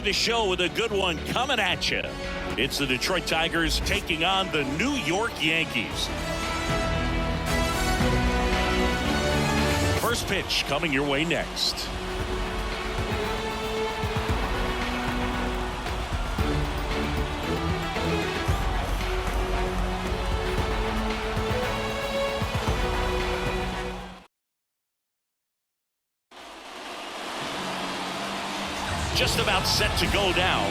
the show with a good one coming at you. It's the Detroit Tigers taking on the New York Yankees. First pitch coming your way next. Just about set to go down.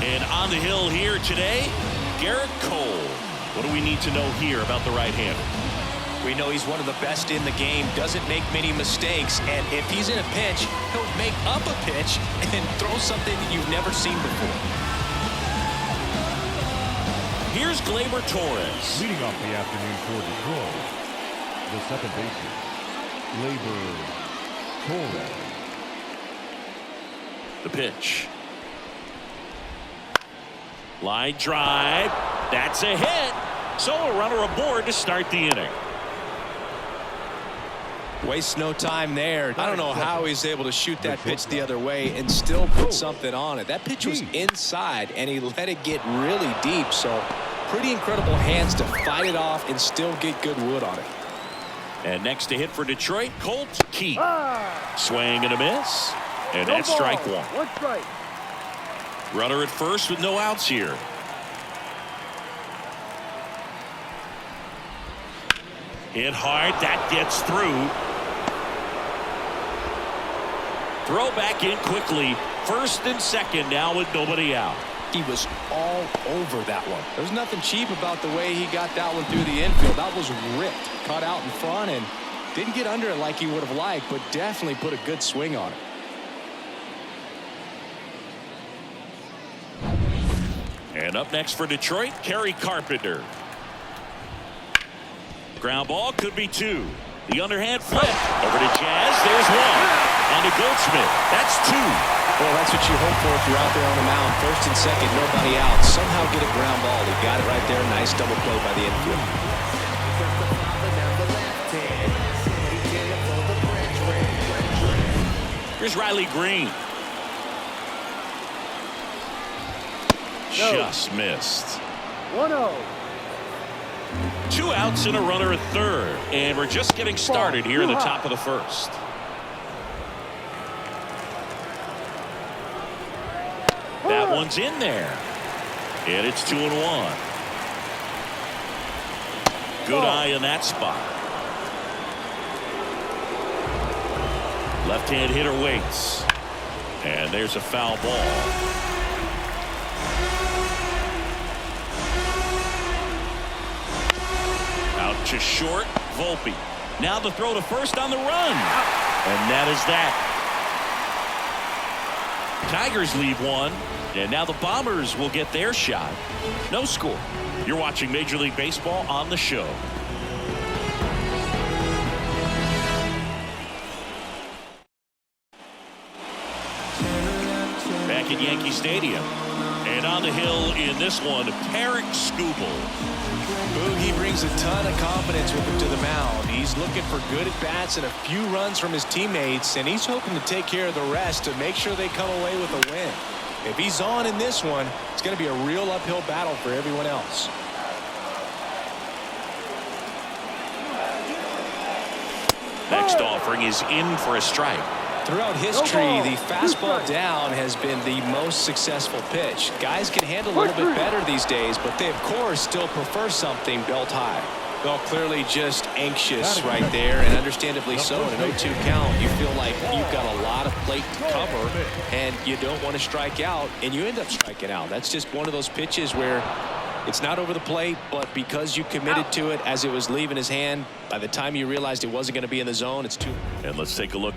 And on the hill here today, Garrett Cole. What do we need to know here about the right-hander? We know he's one of the best in the game, doesn't make many mistakes, and if he's in a pinch, he'll make up a pitch and throw something that you've never seen before. Here's Gleyber Torres. Leading off the afternoon for Detroit, the second baseman, Gleyber Torres. The pitch. Line drive. That's a hit. So a runner aboard to start the inning. Wastes no time there. I don't know how he's able to shoot that pitch the other way and still put something on it. That pitch was inside, and he let it get really deep. So pretty incredible hands to fight it off and still get good wood on it. And next to hit for Detroit, Colt Keith. Swing and a miss. And that's strike one. One strike. Runner at first with no outs here. Hit hard. That gets through. Throw back in quickly. First and second now with nobody out. He was all over that one. There's nothing cheap about the way he got that one through the infield. That was ripped. Caught out in front and didn't get under it like he would have liked, but definitely put a good swing on it. And up next for Detroit, Kerry Carpenter. Ground ball could be two. The underhand flip over to Jazz. There's one. On to Goldschmidt. That's two. Well, that's what you hope for if you're out there on the mound. First and second, nobody out. Somehow get a ground ball. He got it right there. Nice double play by the infield. Here's Riley Green. Just missed. 1-0. Two outs and a runner at third. And we're just getting started here in the top of the first. That one's in there. And it's 2-1. Good eye in that spot. Left-hand hitter waits. And there's a foul ball. To short, Volpe. Now the throw to first on the run. And that is that. Tigers leave one. And now the Bombers will get their shot. No score. You're watching Major League Baseball on the show. Back at Yankee Stadium. And on the hill in this one, Tarik Skubal. Boogie brings a ton of confidence with him to the mound. He's looking for good at-bats and a few runs from his teammates, and he's hoping to take care of the rest to make sure they come away with a win. If he's on in this one, it's going to be a real uphill battle for everyone else. Next offering is in for a strike. Throughout history, the fastball down has been the most successful pitch. Guys can handle a little bit better these days, but they, of course, still prefer something belt high. Well, clearly just anxious right there, and understandably so. In an 0-2 count, you feel like you've got a lot of plate to cover, and you don't want to strike out, and you end up striking out. That's just one of those pitches where it's not over the plate, but because you committed to it as it was leaving his hand, by the time you realized it wasn't going to be in the zone, it's too. And let's take a look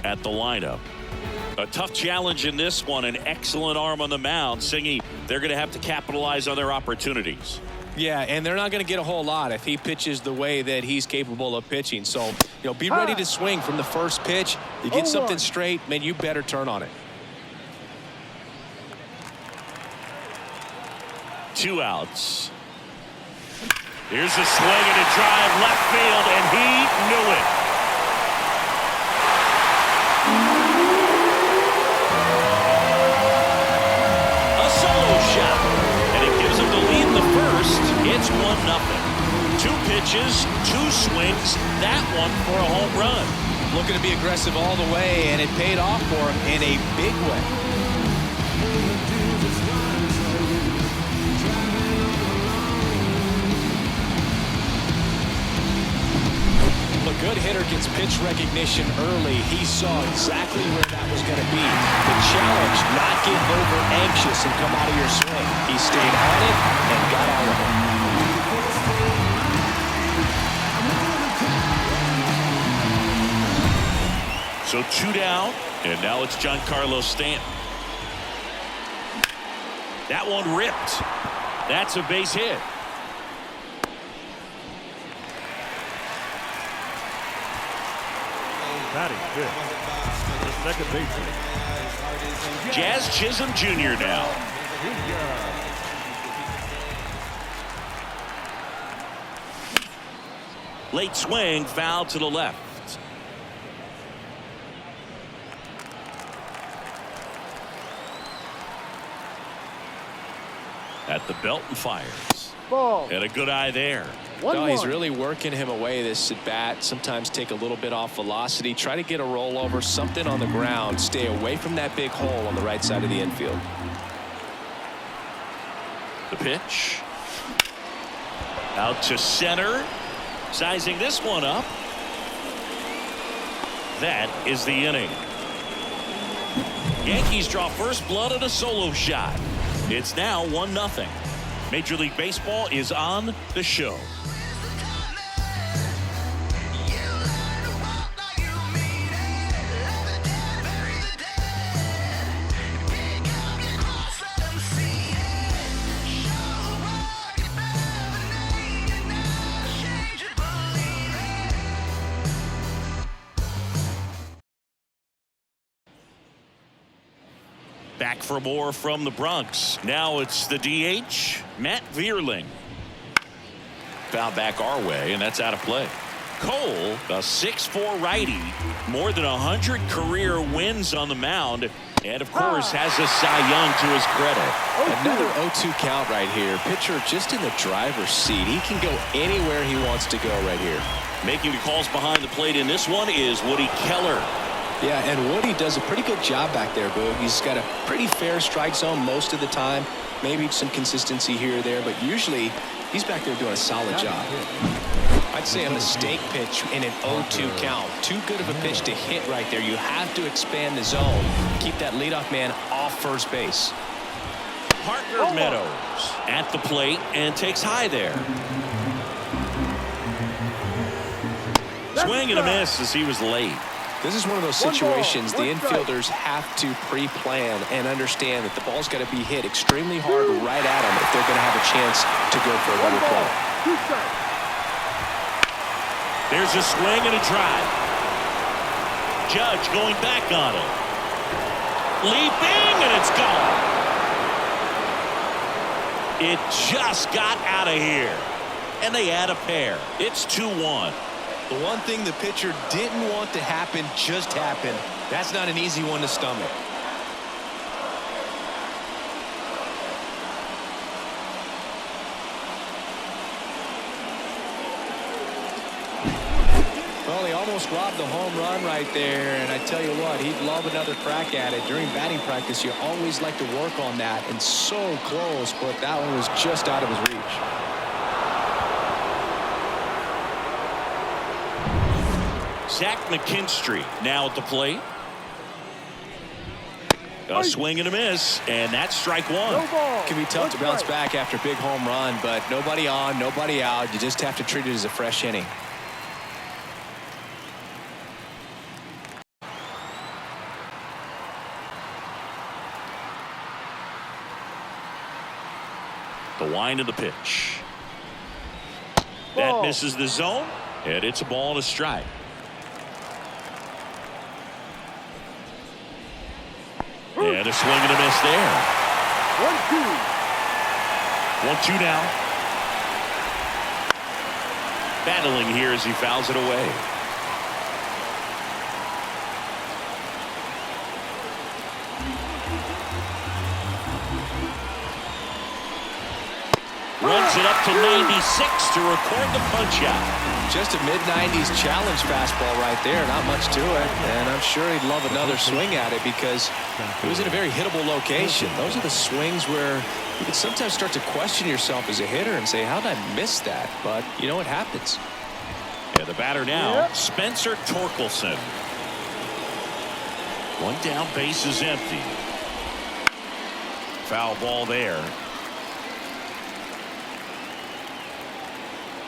at the lineup. A tough challenge in this one. An excellent arm on the mound. Singy, they're going to have to capitalize on their opportunities. Yeah, and they're not going to get a whole lot if he pitches the way that he's capable of pitching. So, be ready to swing from the first pitch. You get something straight, man, you better turn on it. Two outs. Here's a swing and a drive left field, and he knew it. 1-0. 2 pitches, 2 swings, that one for a home run. Looking to be aggressive all the way, and it paid off for him in a big way. A good hitter gets pitch recognition early. He saw exactly where that was going to be. The challenge, not get over anxious and come out of your swing. He stayed on it and got out of it. So 2 down, and now it's Giancarlo Stanton. That one ripped. That's a base hit. Batting fifth, the second baseman. Jazz Chisholm Jr. now. Late swing, foul to the left. At the belt and fires. Ball. And a good eye there. No, he's really working him away this at bat. Sometimes take a little bit off velocity. Try to get a rollover, something on the ground. Stay away from that big hole on the right side of the infield. The pitch. Out to center. Sizing this one up. That is the inning. Yankees draw first blood on a solo shot. It's now 1-0. Major League Baseball is on the show. Back for more from the Bronx. Now it's the DH, Matt Vierling. Foul back our way, and that's out of play. Cole, a 6'4" righty, more than 100 career wins on the mound, and of course has a Cy Young to his credit. Another 0-2 count right here. Pitcher just in the driver's seat. He can go anywhere he wants to go right here. Making the calls behind the plate in this one is Woody Keller. Yeah, and Woody does a pretty good job back there, Boog. He's got a pretty fair strike zone most of the time. Maybe some consistency here or there, but usually he's back there doing a solid job. I'd say a mistake pitch in an 0-2 count. Too good of a pitch to hit right there. You have to expand the zone. Keep that leadoff man off first base. Parker Meadows at the plate and takes high there. Swing and a miss as he was late. This is one of those situations the infielders have to pre-plan and understand that the ball's got to be hit extremely hard right at them if they're going to have a chance to go for a double play. There's a swing and a drive. Judge going back on it. Leaping, and it's gone. It just got out of here. And they add a pair. It's 2-1. The one thing the pitcher didn't want to happen just happened. That's not an easy one to stomach. Well, he almost robbed the home run right there, and I tell you what, he'd love another crack at it. During batting practice, you always like to work on that, and so close, but that one was just out of his reach. Zach McKinstry now at the plate. A swing and a miss, and that's strike one. It can be tough to bounce back after a big home run, but nobody on, nobody out. You just have to treat it as a fresh inning. The wind of the pitch. That misses the zone, and it's a ball and a strike. And a swing and a miss there. 1-2 now. Battling here as he fouls it away. Runs it up to 96 to record the punch out. Just a mid-90s challenge fastball right there. Not much to it. And I'm sure he'd love another swing at it because it was in a very hittable location. Those are the swings where you can sometimes start to question yourself as a hitter and say, how did I miss that? But, you know, it happens. Yeah, the batter now, Spencer Torkelson. One down, base is empty. Foul ball there.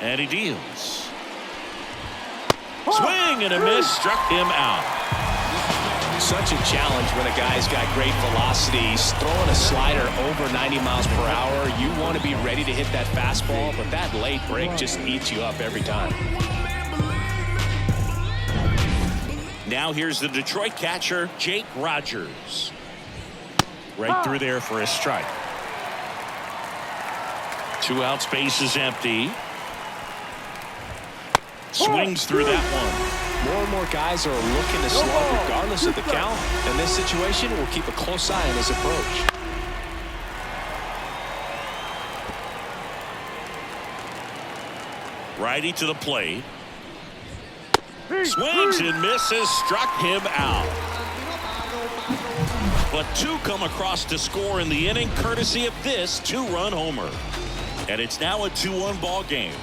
And he deals. Swing and a miss, struck him out. Such a challenge when a guy's got great velocity. He's throwing a slider over 90 miles per hour. You want to be ready to hit that fastball, but that late break just eats you up every time. Now here's the Detroit catcher, Jake Rogers. Right through there for a strike. 2 outs, base is empty. Swings through that one. More and more guys are looking to slug regardless of the count. In this situation, we'll keep a close eye on his approach. Righty to the plate. Swings and misses, struck him out. But 2 come across to score in the inning courtesy of this 2-run homer. And it's now a 2-1 ball game.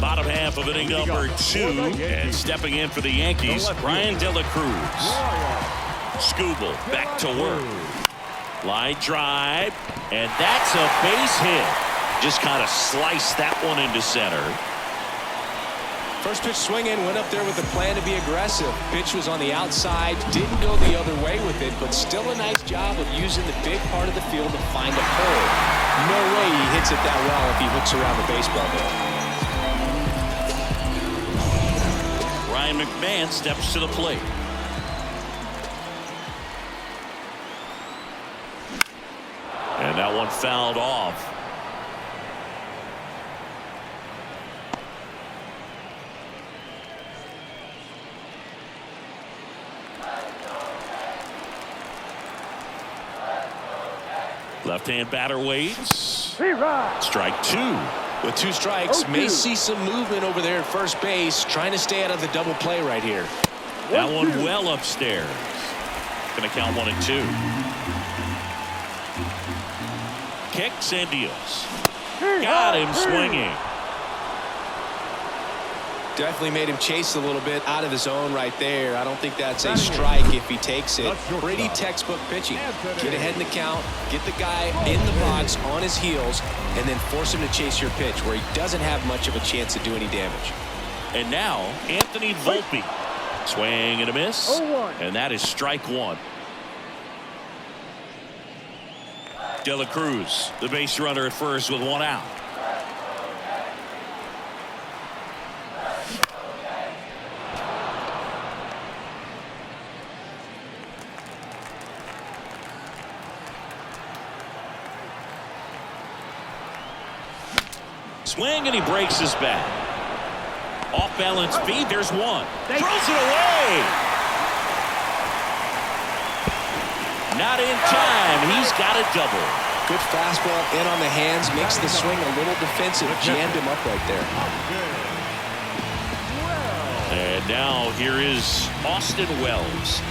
Bottom half of inning number 2, and stepping in for the Yankees, Ryan De La Cruz. Skubal back to work. Line drive, and that's a base hit. Just kind of sliced that one into center. First pitch swinging, went up there with a plan to be aggressive. Pitch was on the outside, didn't go the other way with it, but still a nice job of using the big part of the field to find a hole. No way he hits it that well if he hooks around the baseball there. Ryan McMahon steps to the plate. And that one fouled off. Left-hand batter waits. Strike 2. With 2 strikes, may see some movement over there at first base, trying to stay out of the double play right here. That one well upstairs. Going to count 1 and 2. Kicks and deals. Got him swinging. Definitely made him chase a little bit out of his zone right there. I don't think that's a strike if he takes it. Pretty textbook pitching. Get ahead in the count, get the guy in the box on his heels, and then force him to chase your pitch where he doesn't have much of a chance to do any damage. And now Anthony Volpe. Swing and a miss. And that is strike 1. De La Cruz, the base runner at first with 1 out. Swing and he breaks his bat. Off balance feed. There's 1. Throws it away. Not in time. He's got a double. Good fastball in on the hands. Makes the swing a little defensive. Jammed him up right there. And now here is Austin Wells.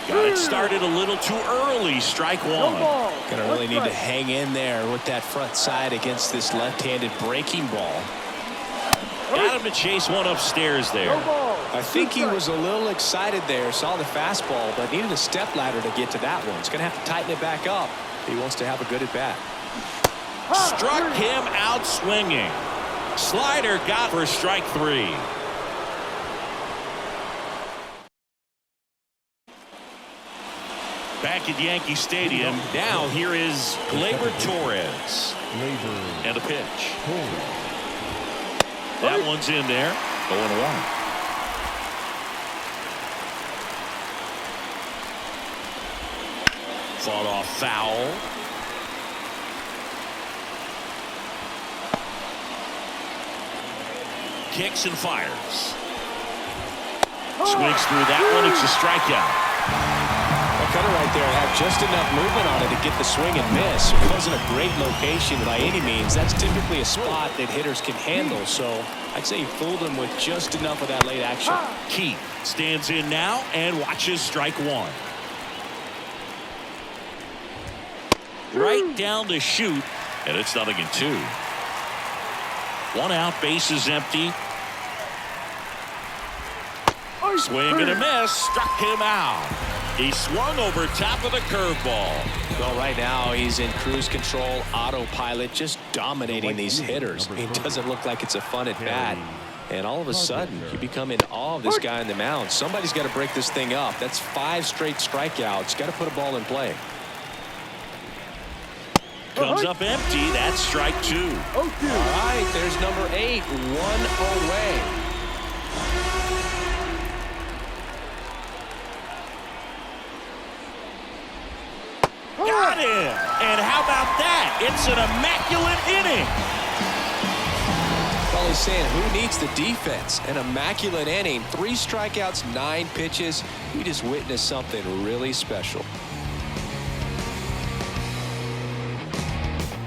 Got it started a little too early. Strike 1. Gonna really need to hang in there with that front side against this left-handed breaking ball. Got him to chase 1 upstairs there. I think he was a little excited there. Saw the fastball, but needed a step ladder to get to that one. He's gonna have to tighten it back up if he wants to have a good at bat. Struck him out swinging. Slider got for strike 3. Back at Yankee Stadium, now here is Gleyber Torres. And a pitch. That one's in there. 0-1. Fought off foul. Kicks and fires. Swings through that one. It's a strikeout. Well, cutter right there had just enough movement on it to get the swing and miss. It wasn't a great location by any means. That's typically a spot that hitters can handle. So I'd say he fooled him with just enough of that late action. Keith stands in now and watches strike one. Right down the chute, and it's 0-2. 1 out, bases empty. Swing and a miss, struck him out. He swung over top of the curveball. Well, right now he's in cruise control, autopilot, just dominating these hitters. It doesn't look like it's a fun at bat. And all of a sudden, you become in awe of this guy on the mound. Somebody's got to break this thing up. That's 5 straight strikeouts. Got to put a ball in play. Comes up empty. That's strike 2. All right, there's number 8, 1 away. Got him! And how about that? It's an immaculate inning. Well, he's saying who needs the defense? An immaculate inning. 3 strikeouts, 9 pitches. We just witnessed something really special.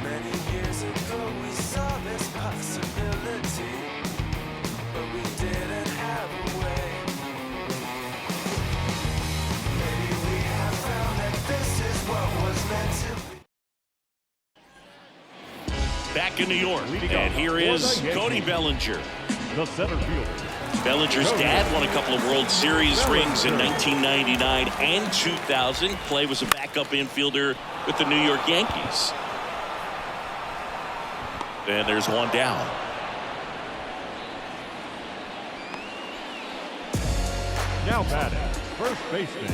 Many years ago we saw this possibility, but we didn't have a way. Maybe we have found that this is what was meant to be. Back in New York, and here is Cody Bellinger. The center fielder. Bellinger's dad won a couple of World Series rings in 1999 and 2000. Clay was a backup infielder with the New York Yankees. And there's one down. Now batting, first baseman,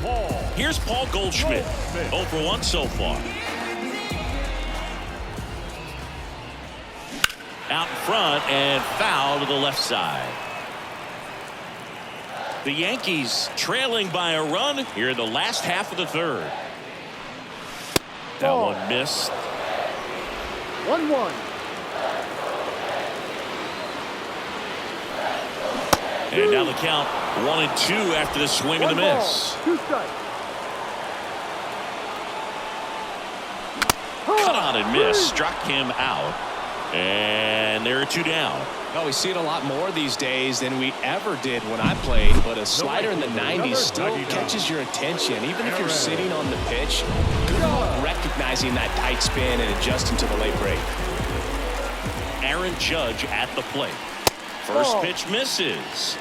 Paul. Here's Paul Goldschmidt. 0 for 1 so far. Out in front and foul to the left side. The Yankees trailing by a run here in the last half of the third. That one missed. 1-1. And now the count 1-2 after the swing and the miss. 2 strikes. Cut on and miss. Struck him out. And there are 2 down. Well, we see it a lot more these days than we ever did when I played, but a slider in the 90s still catches your attention, even if you're sitting on the pitch. Good luck recognizing that tight spin and adjusting to the late break. Aaron Judge at the plate. First pitch misses.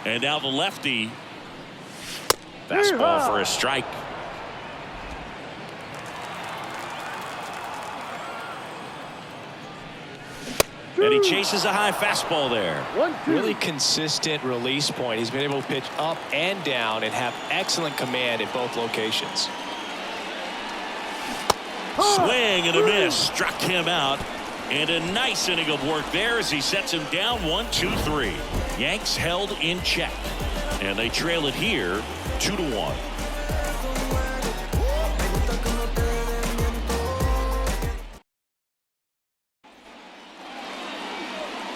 And now the lefty. Fastball for a strike. And he chases a high fastball there. Really consistent release point. He's been able to pitch up and down and have excellent command at both locations. Swing and a miss. Struck him out. And a nice inning of work there as he sets him down 1-2-3. Yanks held in check. And they trail it here 2-1.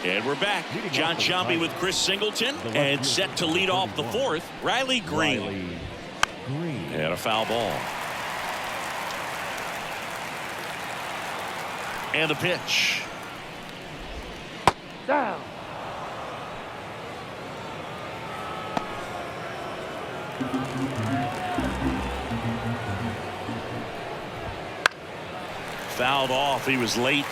And we're back. John Sciambi with Chris Singleton. And set to lead off the 4th, Riley Green. And a foul ball. And a pitch. Down. Fouled off. He was late.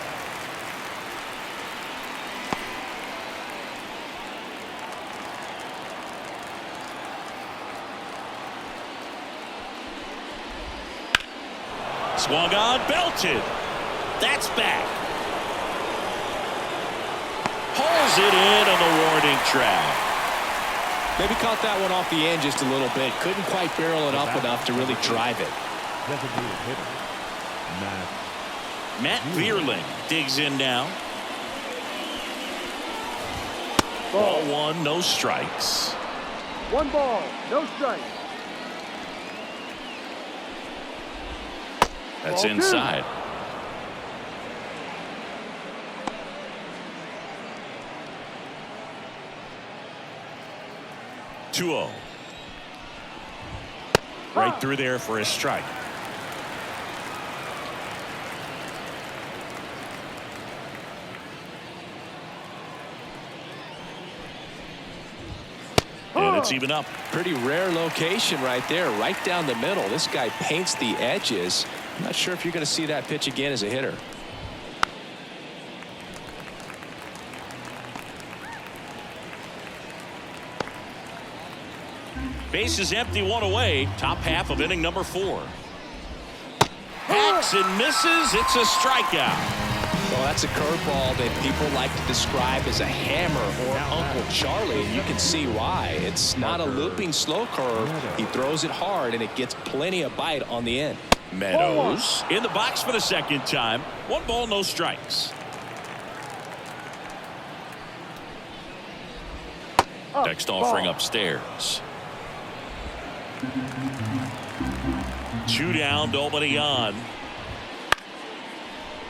Swung on, belted. That's back. Pulls it in on the warning track. Maybe caught that one off the end just a little bit. Couldn't quite barrel it up enough to really drive it. designated hitter, Matt Vierling digs in now. Ball one, no strikes. 1 ball, no strikes. That's Ball inside. 2-0. Right through there for a strike. And it's even up. Pretty rare location right there, right down the middle. This guy paints the edges. I'm not sure if you're going to see that pitch again as a hitter. Base is empty, 1 away. Top half of inning number 4. Hacks and misses. It's a strikeout. Well, that's a curveball that people like to describe as a hammer or Uncle Charlie, and you can see why. It's not a looping slow curve. He throws it hard, and it gets plenty of bite on the end. Meadows in the box for the second time. 1 ball, no strikes. Next offering upstairs. 2 down, nobody on.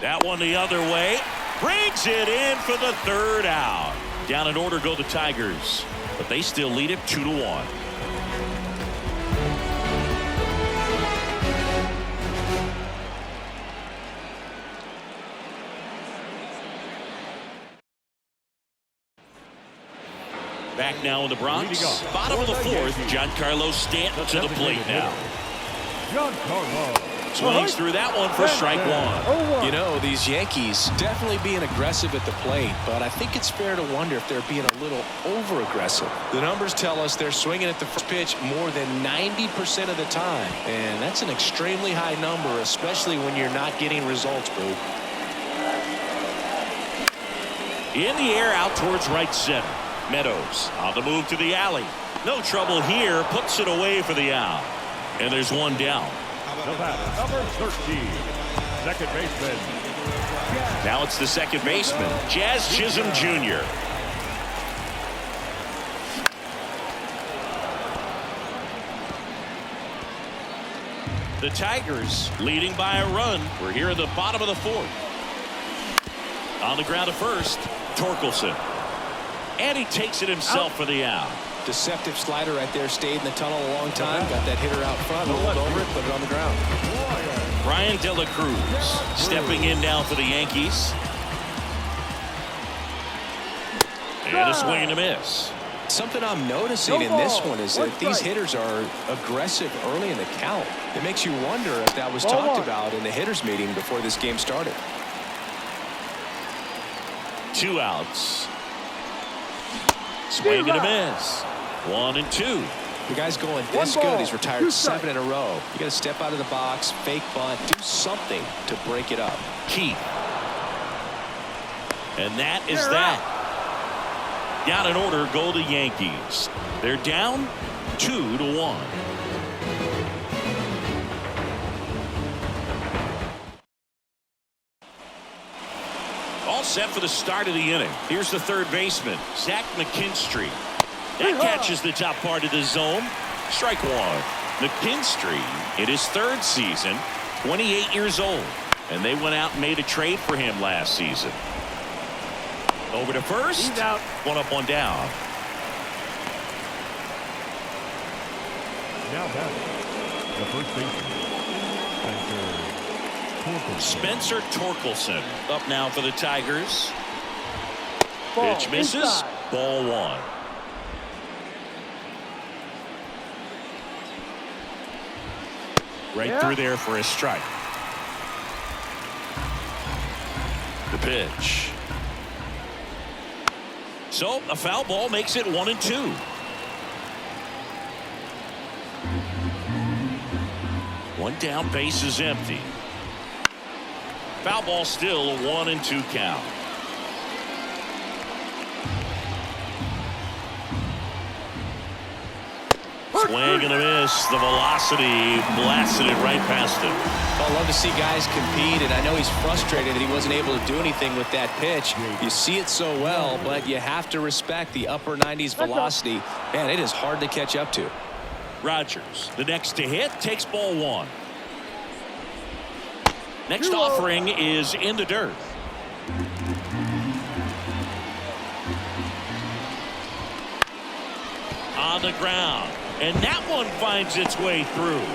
That one the other way. Brings it in for the 3rd out. Down in order go the Tigers, but they still lead it 2-1. Back now in the Bronx. Bottom of the 4th. Giancarlo Stanton to the plate now. Giancarlo. Swings through that one for strike 1. You know, these Yankees definitely being aggressive at the plate, but I think it's fair to wonder if they're being a little over-aggressive. The numbers tell us they're swinging at the first pitch more than 90% of the time, and that's an extremely high number, especially when you're not getting results, Boo. In the air out towards right center. Meadows on the move to the alley. No trouble here. Puts it away for the out. And there's 1 down. The batter, number 13, second baseman. Now it's the second baseman, Jazz Chisholm Jr. The Tigers leading by a run. We're here at the bottom of the 4th. On the ground at first, Torkelson. And he takes it himself for the out. Deceptive slider right there. Stayed in the tunnel a long time. Got that hitter out front. Rolled over it. Put it on the ground. Brian De La Cruz stepping in now for the Yankees. And a swing and a miss. Something I'm noticing in this one is that these hitters are aggressive early in the count. It makes you wonder if that was talked about in the hitters meeting before this game started. 2 outs. Swing and a miss. 1 and 2. The guy's going this good. He's retired 7 in a row. You got to step out of the box, fake bunt, do something to break it up. Keith. And that is that. Down in order go the Yankees. They're down 2-1. All set for the start of the inning. Here's the 3rd baseman, Zach McKinstry. That catches the top part of the zone. Strike 1. McKinstry in his 3rd season, 28 years old. And they went out and made a trade for him last season. Over to first. 1 up, 1 down. Now batting, the first baseman, Spencer Torkelson up now for the Tigers. Pitch misses. Ball 1. Right through there for a strike. The pitch. So a foul ball makes it 1 and 2. One down, base is empty. Foul ball still, a 1 and 2 count. Swing and a miss. The velocity blasted it right past him. I love to see guys compete, and I know he's frustrated that he wasn't able to do anything with that pitch. You see it so well, but you have to respect the upper 90s velocity. Man, it is hard to catch up to. Rogers, the next to hit, takes ball one. Next offering is in the dirt. On the ground, and that one finds its way through.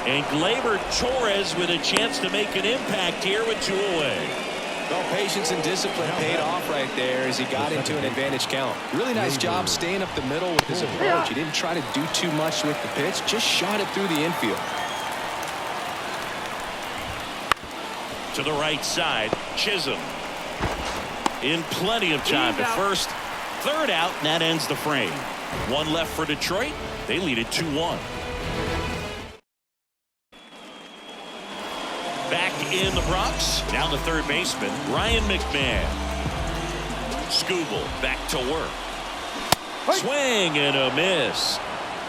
And Gleyber Torres with a chance to make an impact here with 2 away. Well, patience and discipline paid off right there as he got into an advantage count. Really nice job staying up the middle with his approach. He didn't try to do too much with the pitch, just shot it through the infield. To the right side, Chisholm. In plenty of time to first. Third out, and that ends the frame. One left for Detroit. They lead it 2-1. Back in the Bronx. Now the third baseman, Ryan McMahon. Skubal back to work. Swing and a miss.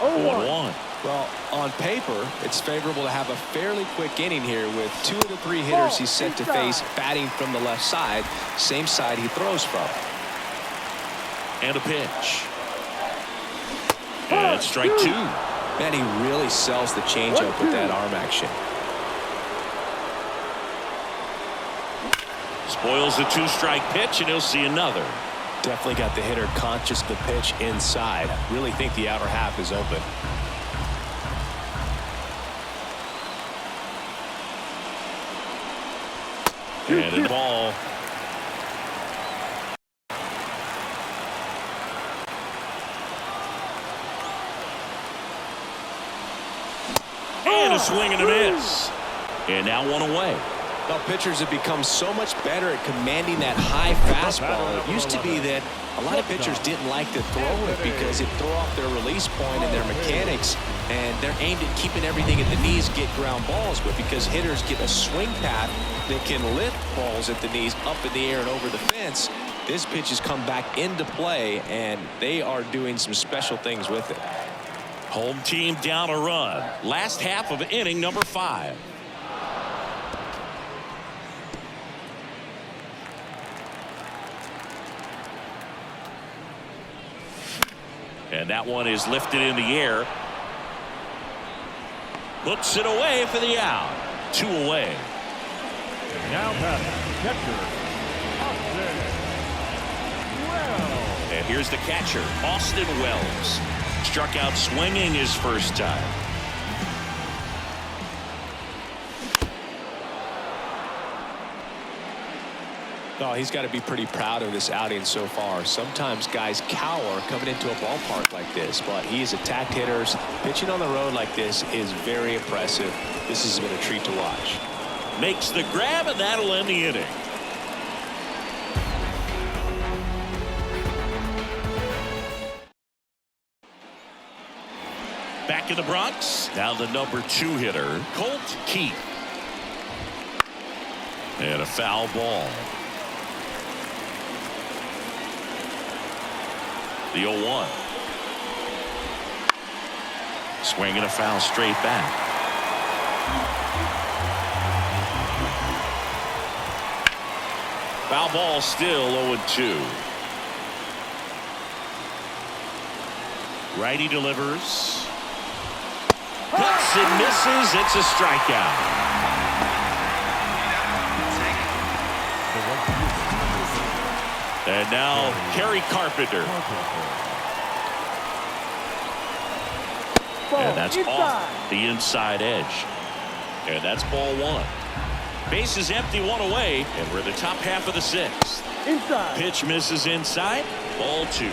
0-1. Well, on paper, it's favorable to have a fairly quick inning here with 2 of the 3 hitters he's set to face batting from the left side, same side he throws from. And a pitch. And strike 2. Man, he really sells the changeup with that arm action. Spoils the 2-strike pitch, and he'll see another. Definitely got the hitter conscious of the pitch inside. Really think the outer half is open. And in the ball. And a swing and a miss. And now 1 away. Well, pitchers have become so much better at commanding that high fastball. It used to be that a lot of pitchers didn't like to throw it because it'd throw off their release point and their mechanics, and they're aimed at keeping everything at the knees, get ground balls. But because hitters get a swing path that can lift balls at the knees up in the air and over the fence, this pitch has come back into play, and they are doing some special things with it. Home team down a run. Last half of inning number 5. And that one is lifted in the air. Hooks it away for the out. 2 away. Now catcher, Austin Wells. And here's the catcher, Austin Wells. Struck out swinging his first time. Oh, he's got to be pretty proud of this outing so far. Sometimes guys cower coming into a ballpark like this, but he's attacked hitters. Pitching on the road like this is very impressive. This has been a treat to watch. Makes the grab, and that'll end the inning. Back in the Bronx. Now the number 2 hitter, Colt Keith. And a foul ball. The 0-1. Swing and a foul straight back. Foul ball still 0-2. Righty delivers. Hits and misses. It's a strikeout. And now Kerry Carpenter. And that's off the inside edge. And that's ball 1. Base is empty, 1 away, and we're in the top half of the 6th. Inside. Pitch misses inside. Ball 2.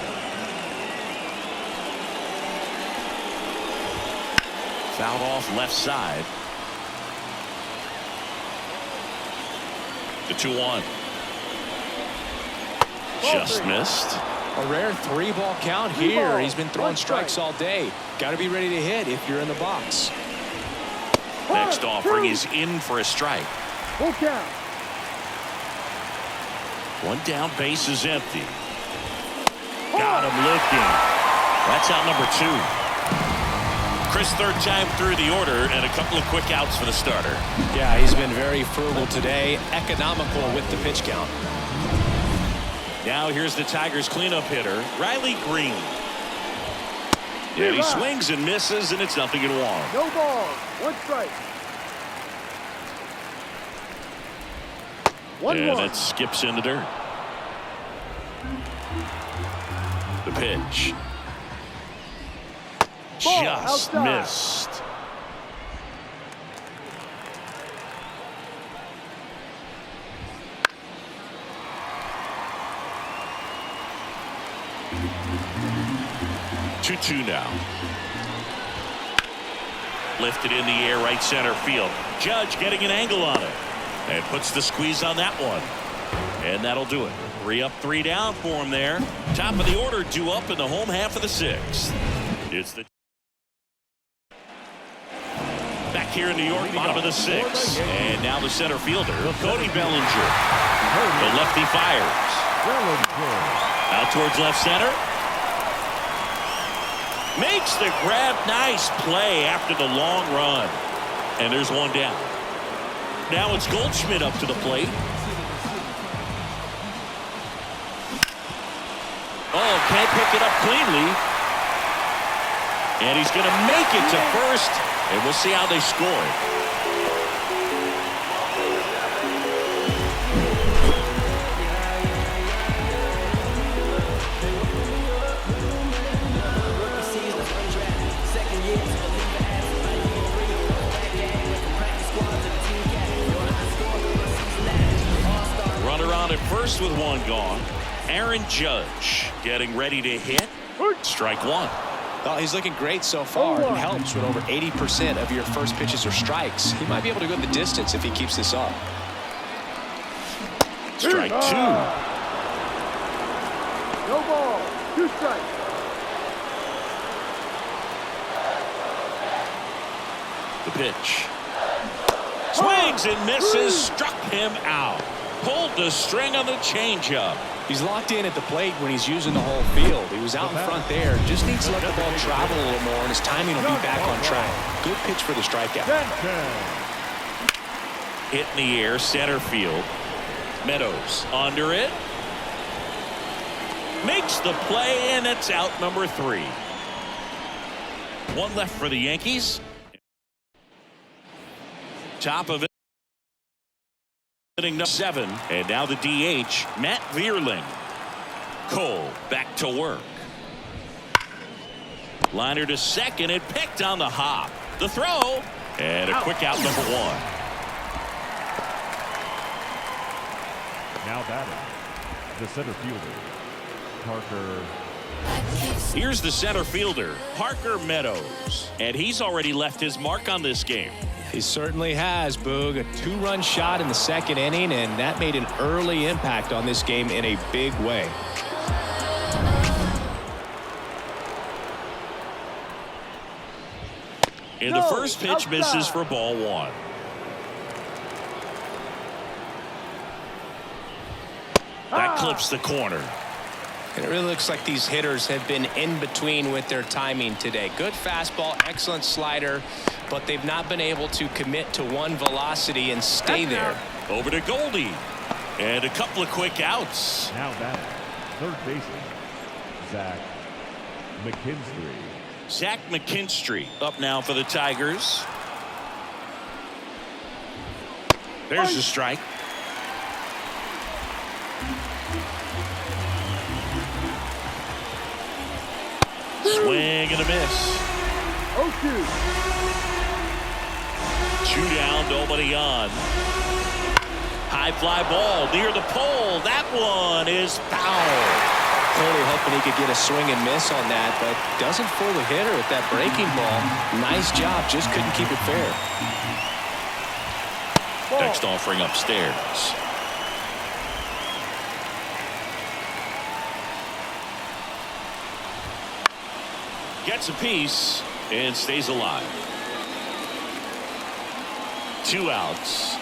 Fouled off left side. The 2-1. Just missed. A rare 3-ball count here. He's been throwing strikes all day. Got to be ready to hit if you're in the box. Next offering is in for a strike. Full count. 1 down, base is empty. Got him looking. That's out number 2. Chris, third time through the order and a couple of quick outs for the starter. Yeah, he's been very frugal today, economical with the pitch count. Now here's the Tigers cleanup hitter, Riley Green. And he swings and misses, and it's 0-1. No ball. One strike. And it skips in the dirt. The pitch. Ball Just outside. missed. Two now. Lifted in the air, right center field. Judge getting an angle on it. And puts the squeeze on that one. And that'll do it. 3 up, 3 down for him there. Top of the order due up in the home half of the 6th. It's the back here in New York, bottom of the 6th. And now the center fielder, Cody Bellinger. The lefty fires. Out towards left center. Makes the grab. Nice play after the long run. And there's one down. Now it's Goldschmidt up to the plate. Oh, can't pick it up cleanly. And he's going to make it to first. And we'll see how they score it. At first with one gone. Aaron Judge getting ready to hit. Strike one. Well, he's looking great so far. It helps when over 80% of your first pitches are strikes. He might be able to go the distance if he keeps this up. Strike two. No ball. 2 strikes. The pitch. Swings and misses. Struck him out. Pulled the string on the changeup. He's locked in at the plate when he's using the whole field. He was out in front there. Just needs to let the ball travel a little more, and his timing will be back on track. Good pitch for the strikeout. Hit in the air, center field. Meadows under it. Makes the play, and it's out number 3. One left for the Yankees. Top of it. Inning 7, and now the DH, Matt Vierling. Cole back to work. Liner to second, and picked on the hop. The throw, and a quick out, number 1. Now batting, the center fielder, Parker. Here's the center fielder, Parker Meadows, and he's already left his mark on this game. He certainly has, Boog. A 2-run shot in the 2nd inning, and that made an early impact on this game in a big way. And the first pitch misses for ball 1. That clips the corner. And it really looks like these hitters have been in between with their timing today. Good fastball, excellent slider, but they've not been able to commit to one velocity and stay there. Over to Goldie. And a couple of quick outs. Now batting, third baseman, Zach McKinstry. Zach McKinstry up now for the Tigers. There's the strike. Swing and a miss. 0-2. 2 down, nobody on. High fly ball near the pole. That one is foul. Clearly hoping he could get a swing and miss on that, but doesn't fool the hitter with that breaking ball. Nice job, just couldn't keep it fair. Next offering upstairs. Gets a piece and stays alive. 2 outs.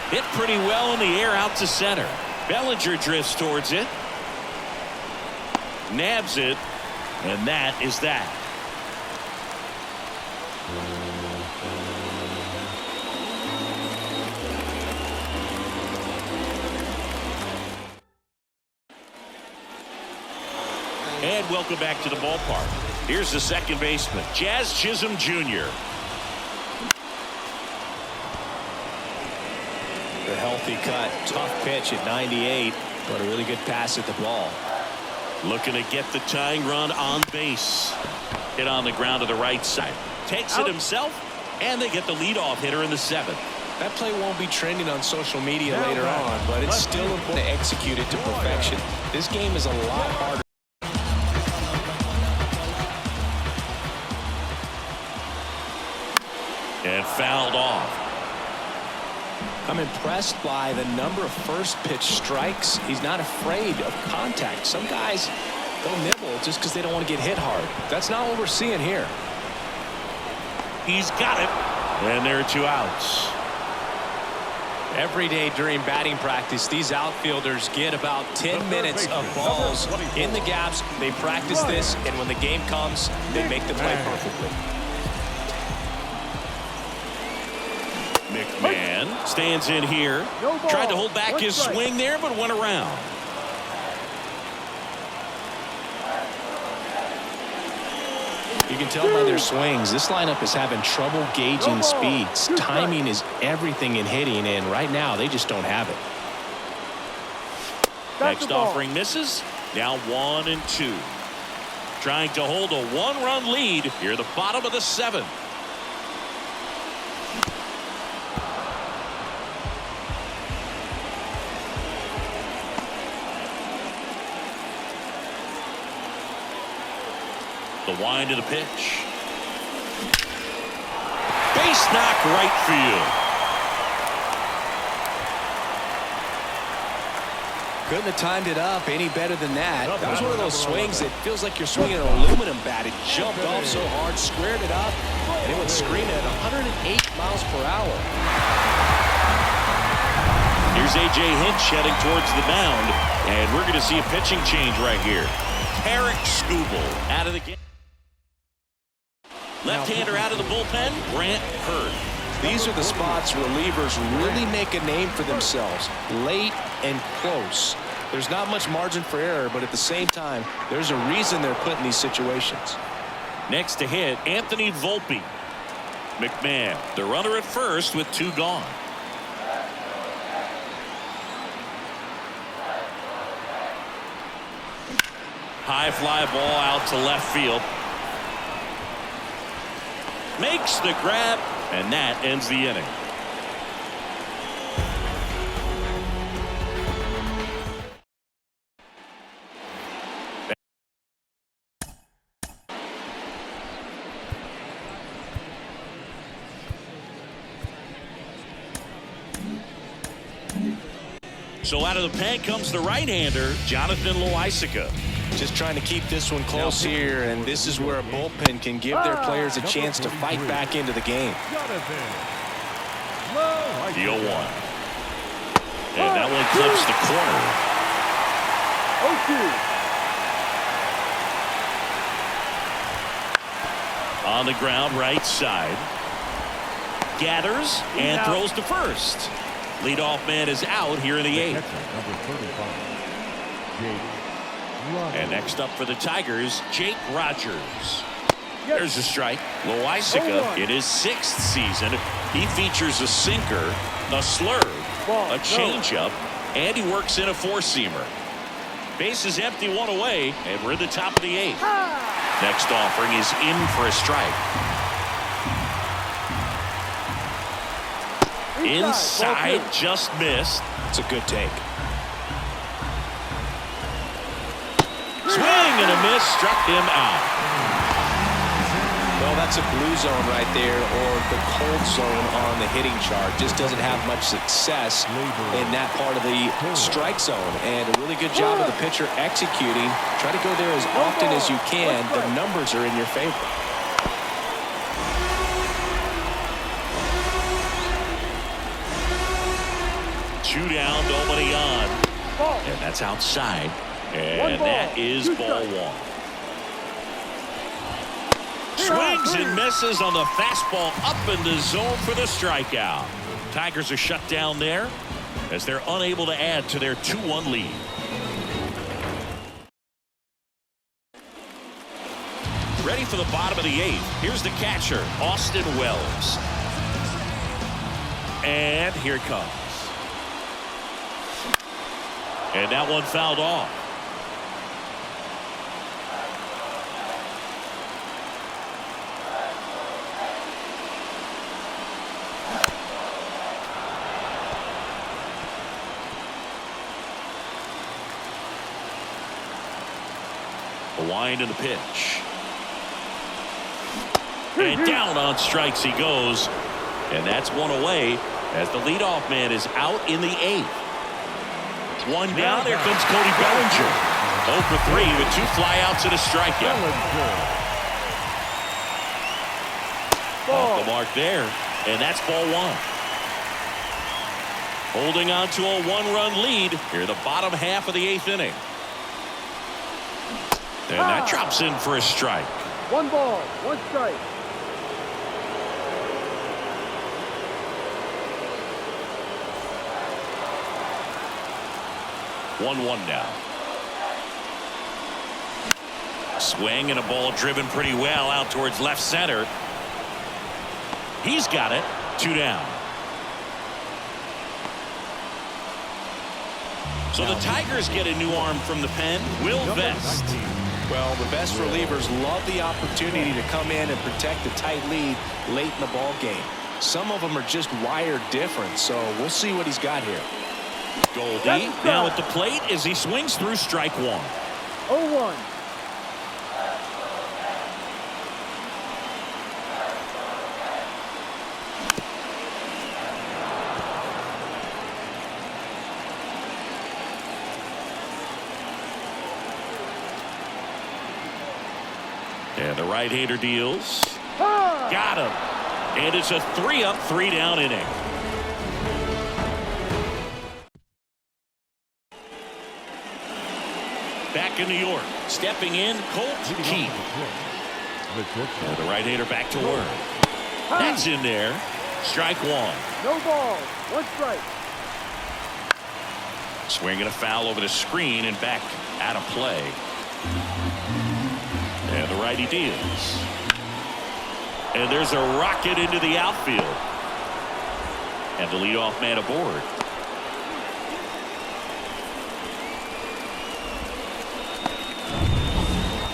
Hit pretty well in the air out to center. Bellinger drifts towards it. Nabs it. And that is that. And welcome back to the ballpark. Here's the second baseman, Jazz Chisholm Jr. The healthy cut, tough pitch at 98, but a really good pass at the ball. Looking to get the tying run on base. Hit on the ground to the right side. Takes it himself, and they get the leadoff hitter in the seventh. That play won't be trending on social media later on, but it's still important to execute it to perfection. This game is a lot harder. And fouled off. I'm impressed by the number of first pitch strikes. He's not afraid of contact. Some guys don't nibble just because they don't want to get hit hard. That's not what we're seeing here. He's got it. And there are 2 outs. Every day during batting practice, these outfielders get about 10 minutes of balls in the gaps. They practice this, and when the game comes, they make the play perfectly. McMahon stands in here. Tried to hold back his swing there, but went around. You can tell by their swings, this lineup is having trouble gauging speeds. Timing is everything in hitting, and right now they just don't have it. Next offering misses. Now 1-2. Trying to hold a 1-run lead here at the bottom of the 7th. The wind of the pitch. Base knock right field. Couldn't have timed it up any better than that. That was one of those swings that feels like you're swinging an aluminum bat. It jumped off so hard, squared it up, and it went screaming at 108 miles per hour. Here's A.J. Hinch heading towards the mound, and we're going to see a pitching change right here. Tarek Skubal out of the game. Left-hander out of the bullpen, Grant Hurd. These are the spots relievers really make a name for themselves. Late and close. There's not much margin for error, but at the same time, there's a reason they're put in these situations. Next to hit, Anthony Volpe. McMahon, the runner at first with 2 gone. High fly ball out to left field. Makes the grab, and that ends the inning. So out of the pen comes the right-hander, Jonathan Loaisiga. Just trying to keep this one close here, and this is where a bullpen can give their players a chance to fight back into the game. The 0-1. And that one clips the corner. 0-2. On the ground, right side. Gathers and throws to first. Leadoff man is out here in the 8th. And next up for the Tigers, Jake Rogers. There's a strike. Loaisiga in his 6th season. He features a sinker, a slurve, a changeup, and he works in a 4-seamer. Base is empty, 1 away, and we're at the top of the 8th. Next offering is in for a strike. Inside, just missed. It's a good take. Swing and a miss, struck him out. Well, that's a blue zone right there, or the cold zone on the hitting chart. Just doesn't have much success in that part of the strike zone. And a really good job of the pitcher executing. Try to go there as often as you can. The numbers are in your favor. Two down, nobody on. And that's outside. And that is ball 1. Swing Swings and misses on the fastball up in the zone for the strikeout. Tigers are shut down there as they're unable to add to their 2-1 lead. Ready for the bottom of the 8th. Here's the catcher, Austin Wells. And here it comes. And that one fouled off. A wind in the pitch. And down on strikes he goes. And that's one away as the leadoff man is out in the 8th. One down. Here comes Cody Bellinger. 0 for 3 with 2 flyouts and a strikeout. Off the mark there. And that's ball 1. Holding on to a 1-run lead here in the bottom half of the 8th inning. And that drops in for a strike. 1 ball, 1 strike. One now. Swing and a ball driven pretty well out towards left center. He's got it. 2 down. So the Tigers get a new arm from the pen. Will Vest. Well, the best relievers love the opportunity to come in and protect the tight lead late in the ball game. Some of them are just wired different, so we'll see what he's got here. Goldie now at the plate as he swings through strike 1. 0-1. And the right-hander deals. Got him. And it's a 3-up, 3-down inning. Back in New York, stepping in, Colt Keith. And the right-hander back to work. That's in there. Strike 1. No ball, 1 strike. Swinging a foul over the screen and back out of play. And the righty deals. And there's a rocket into the outfield. And the leadoff man aboard.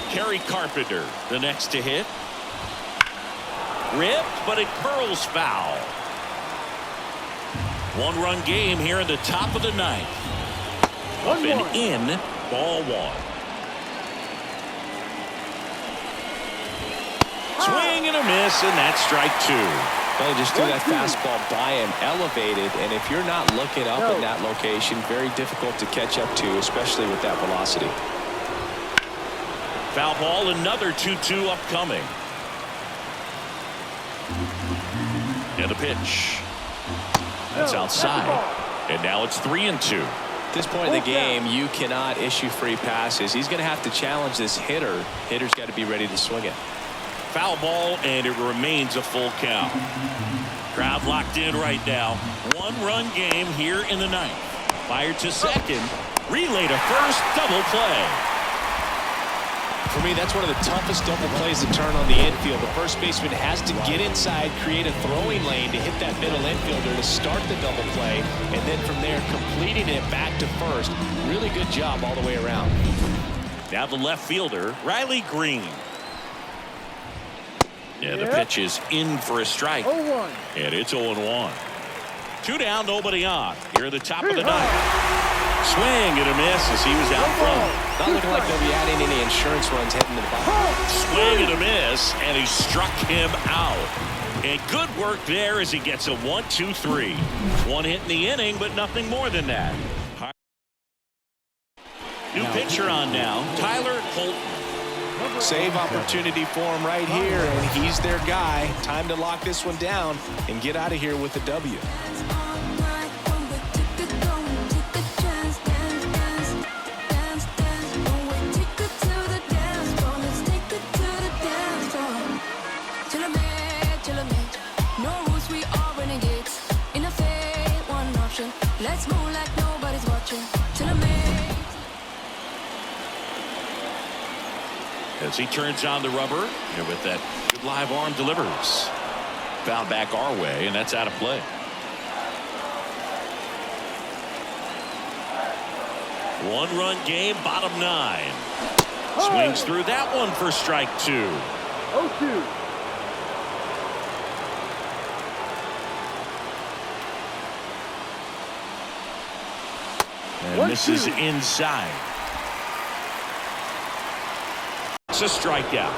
Kerry Carpenter, the next to hit. Ripped, but it curls foul. 1-run game here in the top of the 9th. Up and in, ball 1. Swing and a miss, and that's strike 2. Well, he just threw that fastball by him, elevated, and if you're not looking up in that location, very difficult to catch up to, especially with that velocity. Foul ball, another 2-2 upcoming. And the pitch. That's outside. And now it's 3-2. At this point in the game, you cannot issue free passes. He's going to have to challenge this hitter. Hitter's got to be ready to swing it. Foul ball, and it remains a full count. Crowd locked in right now. 1-run game here in the 9th. Fired to second. Relay to first. Double play. For me, that's one of the toughest double plays to turn on the infield. The first baseman has to get inside, create a throwing lane to hit that middle infielder to start the double play, and then from there completing it back to first. Really good job all the way around. Now the left fielder, Riley Green. Yeah, the pitch is in for a strike. 0-1. And it's 0-1. 2 down, nobody on. Here at the top of the 9th. Swing and a miss as he was out front. Not looking like they'll be adding any insurance runs heading to the bottom. Swing and a miss, and he struck him out. And good work there as he gets a 1-2-3. 1 hit in the inning, but nothing more than that. New pitcher on now, Tyler Holton. Save opportunity for him right here, and he's their guy. Time to lock this one down and get out of here with a W. till I make, till I make. No rules, we are renegades. In a fate, one option. Let's move like nobody's watching. Till I make. As he turns on the rubber, and with that good live arm delivers. Foul back our way, and that's out of play. One-run game, bottom 9. Swings through that one for strike 2. 0-2. And misses inside. It's a strikeout.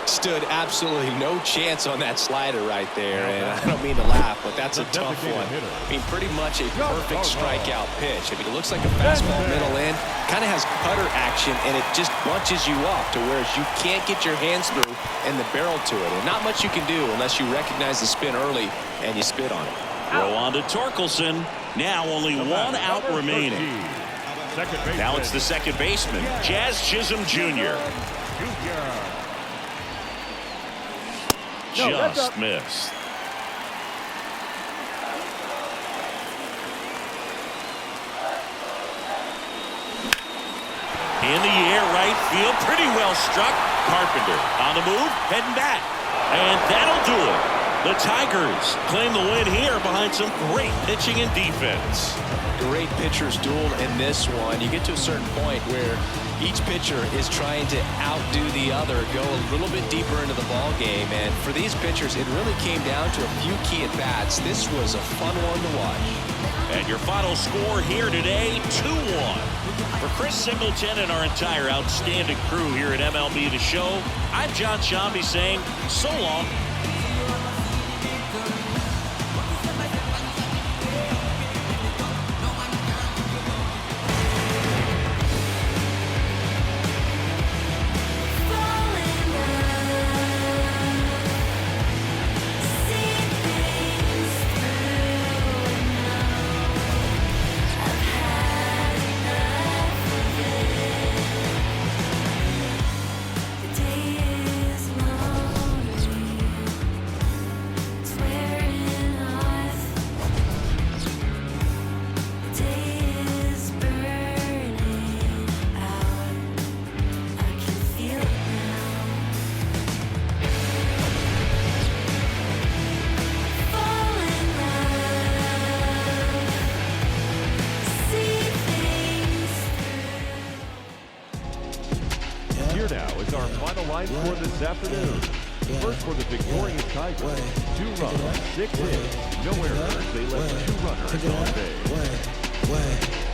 Stood absolutely no chance on that slider right there, and I don't mean to laugh, but that's a tough one. I mean, pretty much a perfect strikeout pitch. I mean, it looks like a fastball middle in, kind of has putter action, and it just bunches you off to where you can't get your hands through and the barrel to it, and not much you can do unless you recognize the spin early and you spit on it. Throw on to Torkelson. Now only one out remaining. Now it's the second baseman, Jazz Chisholm Jr. Just missed. In the air, right field, pretty well struck. Carpenter on the move, heading back. And that'll do it. The Tigers claim the win here behind some great pitching and defense. Great pitchers duel in this one. You get to a certain point where each pitcher is trying to outdo the other, go a little bit deeper into the ball game, and for these pitchers it really came down to a few key at bats. This was a fun one to watch. And your final score here today, 2-1. For Chris Singleton and our entire outstanding crew here at MLB The Show, I'm John Shambi saying so long. Here now is our final line for this afternoon. First for the victorious Tigers, 2 runs, 6 hits, no errors. They left 2 runners on base.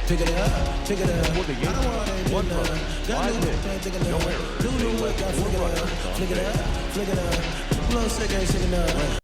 Pick it up, pick it up. For the Yankees, 1 run, 5 hits, no errors. They left 4 runners on base. Flick it up. Blow second,